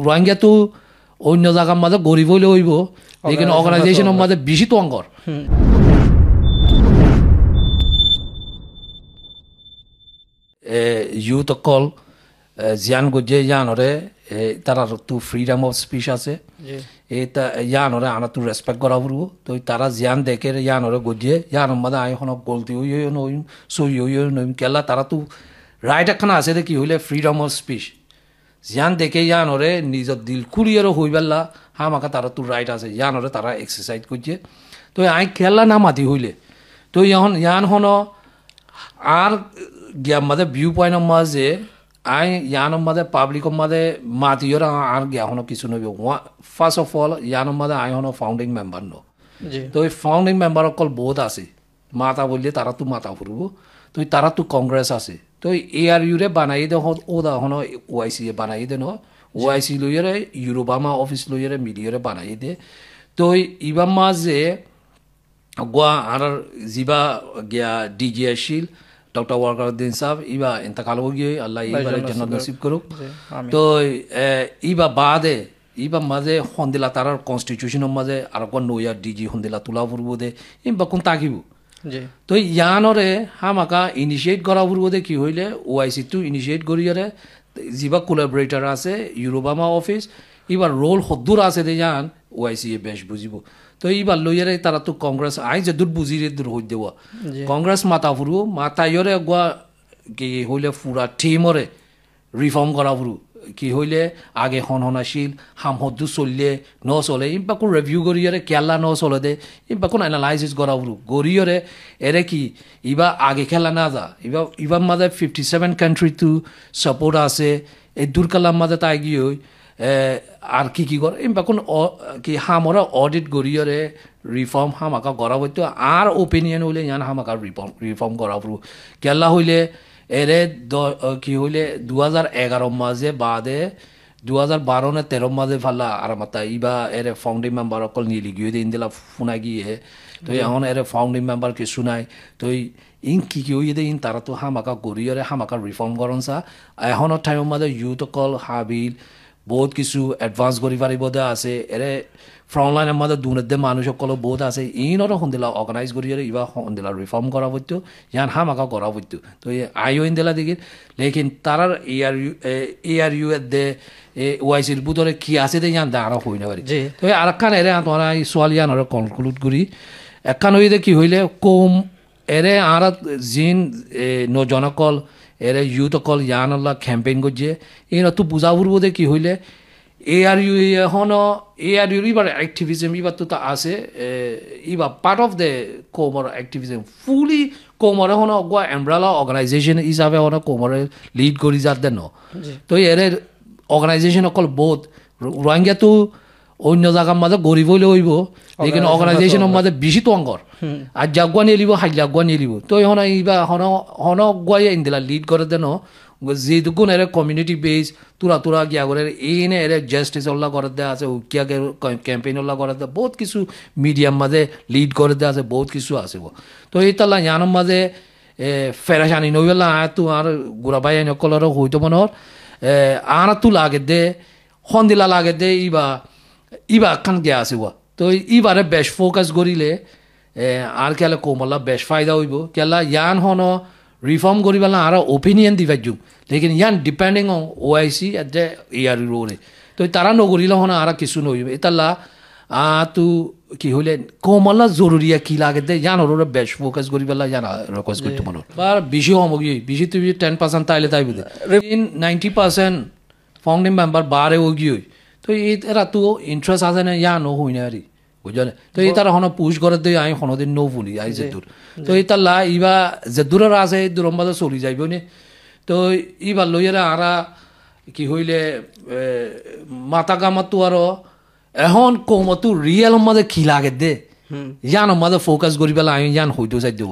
রোহিঙ্গা তো অন্য জায়গার মাঝে গরিব হইলে হইব লেকিন অর্গানাইজেশনের মাঝে বেশি তো অঙ্গর ইউথ অকল জিয়ান গজে ইয়ানরে তারা তো ফ্রিডম অফ স্পিচ আছে এটা ইয়ানরে আনা তো রেসপেক্ট করা পড়ব তো তারা জিয়ান দেখে ইয়ানরে গজে ইয়ানোর মাঝে আই এখন গলতি হইও নইম সই হইও নইম কেলা তারা তো রাইট একখানা আছে কি হইলে ফ্রিডম অফ স্পিচ জিয়ান দেখে ইয়ানরে নিজের দিল খুলিয়েরও হইবেলা হামাকা তারা তো রাইট আছে ইয়ানরে তারা এক্সারসাইজ করছে তো আই খেলা না মাতি হইলে তো ইয়ান হন আর গিয়া মাঝে ভিউ পয়েন্টের মাঝে আই ইয়ানোর মাঝে পাবলিকের মাঝে মাতিও আর গিয়া হন কিছু নইব ফার্স্ট অফ অল ইয়ানোর মাঝে আই হন ফাউন্ডিং মেম্বার ন তো এই ফাউন্ডিং মেম্বার অকল বহুত আছে মাতা বললে তারা তো মাতা ফুরব তো তারা তো কংগ্রেস আছে তো ARU রে বানাই দে ওদা হন OIC বানাই দে ন OIC লইরে ইউরোবামা অফিস লইরে মিডিয়ারে বানাই দে তো ইবা মাঝে গোয়া আর জিবা গিয়া DG আসিল ডক্টর ওয়াকারউদ্দিন সাহেব ইবা ইন্তেকাল হয়ে গিয়ে আল্লাহ ইবারে জান্নাত নসিব করুক তো ইবা বাদে ইবা মাঝে হন্দিলা তারার কনস্টিটিউশনের মাঝে আর কোন নয়া DG হন্দিলা তুলা ফুরব দে ইবা কোন তাকিব তো ইয়ানরে হামাকা ইনিশিয়েট করা ফুরব দে কি হইলে OIC টু ইনিশিয়েট করিয়ারে জিবা কোলাবরেটর আছে ইউরোবামা অফিস ইবার রোল হদ্দুর আছে দে ইয়ান OIC বেশ বুঝিব তো এইবার লইয়ারে তারা তো কংগ্রেস আই যে দূর বুঝিরে দূর হই দেওয়া কংগ্রেস মাতা ফুরু মাতাইরে গোয়া কি হইলে পুরা টিমরে রিফর্ম করা ফুরু কি হইলে আগে হনহনাশীল হামহদ্দু চললে ন চলে ইম্পা কোন রিভিউ করিয়ারে কেলা ন চলে দে ইম্পা কোন অ্যানালাইসিস করা ফুরু গরিয়রে এরে কি ইবা আগে খেলা না যা ইবার মাঝে 57 কান্ট্রি তো সাপোর্ট আছে এই দূরকালার মাঝে তাই গিয়ে আর কি করে ইম্পা কোন কি হামরা অডিট গরিয়রে রিফর্ম হামাকা করা হইতো আর ওপিনিয়ন হইলে ইয়ান হামাকা রিফর্ম করা পুরো কেলা হইলে এরে কি হইলে 2011 মাঝে বাদে 2012 না 13 মাঝে ফালা আর মাতা ইবা এরে ফাউন্ডিং মেম্বার অকল নিলি গিয়ে দিন দিলা ফোনা গিয়ে তো এখন এরে ফাউন্ডিং মেম্বার কি শুনাই তো ইন কি হইয়ে দে ইন তারা তো হামাকা গরিয়রে হামাকা রিফর্ম করন চা এখনৰ টাইমৰ মাঝে ইউথ অকল হাবিল বহুত কিছু এডভান্স করি পারিব দে আছে এরে ফ্রন্টলাইনের মাঝে দুর্নীতি মানুষ সকল বহুত আছে ইনরও সন্দিলা অর্গানাইজ করি ইবা সন্দিলা রিফর্ম করা পড়তো ইয়ান হামাকা করা পড়তো তো আইও ইন্দিলা দেখি লেকিন তারার ARU দে OICর বুধরে কি আছে দে ইয়ান দাঁড়া হই না পারি তো আর একখান এরে তোরা এই সোয়াল ইয়ান কনক্লুড করি একখান হইলে কি হইলে কম এরে আর জিন নজনকল এরে ইউথ অকল ইয়ানল্লা ক্যাম্পেইন করছে এরা তো বুঝা ফুরব দে কি হইলে ARU এখন ARU ইবার অ্যাক্টিভিজম ইবার তো আছে ইবার পার্ট অফ দ্য কোমর অ্যাক্টিভিজম ফুলি কোমর এখন গোয়া এমব্রেলা অর্গানাইজেশন হিসাবে এখন কোমরে লিড করি যাতে ন তো এর অর্গানাইজেশন অকল বহুত রোহিঙ্গা তো অন্য জায়গার মাঝে গরিব হইলে হইব লেকিন অর্গানাইজেশনের মাঝে বেশি তো অঙ্গর আর জাগুয়া নিয়ে লিব হাই জাগুয়া নিয়ে লিব তো এখন ইবা হন গুয়াই ইন্দিলা লিড করে দেন যেটুকু এর কমিউনিটি বেস তুরা গিয়া করে এনে এর জাস্টিস উল্লাহ করে দেওয়া আছে উকিয়া ক্যাম্পেইন উল্লাহ করে দেওয়া বহুত কিছু মিডিয়ার মাঝে লিড করে দেওয়া আছে বহুত কিছু আছে তো এই তালা ইয়ানোর মাঝে ফেরাসানি নইবেলা তো আর গুড়া বাই নকলরও হইতো মনোর আর তো লাগে দে সন্দিলা লাগে দে ইবা একখান গিয়া আছে তো ইবারে বেশ ফোকাস করিলে আর কেলা কোমলা বেশ ফায়দা হইব কেলা ইয়ান হন রিফর্ম করি পেলা আর ওপিনিয়ন দিবার যুগ লেকিন ইয়ান depending on OIC at the ARU রোরে তো তারা নগরিলে হন আর কিছু নইব এতালা তো কি হইলে কোমলা জরুরিয়া কি লাগে দে ইয়ান ওরে বেশ ফোকাস করি পেলা ইয়ান রিকোয়েস্ট করতে মন বার বেশি হমগি বেশি তুই 10% তাইলে তাইব 90% ফাউন্ডিং মেম্বার বারে ওগি তো এরা তো ইন্টারেস্ট আছে না ইয়া নো হই না আরে বুঝলে তো এই তারা হন পুশ করে দেয় আমি কোনোদিন নো ভুলি আই যে দূর তো এই তাল্লা ইবা যে দূরের আছে দূরম বাজে চলি যাইব নে তো ইবার লইয়ারে আরা কি হইলে মাতা গামাতো আর এখন কমতো রিয়েল মাঝে কি লাগে দে ইয়ান মাঝে ফোকাস করি পেলা আমি ইয়ান হইতো যাই দেব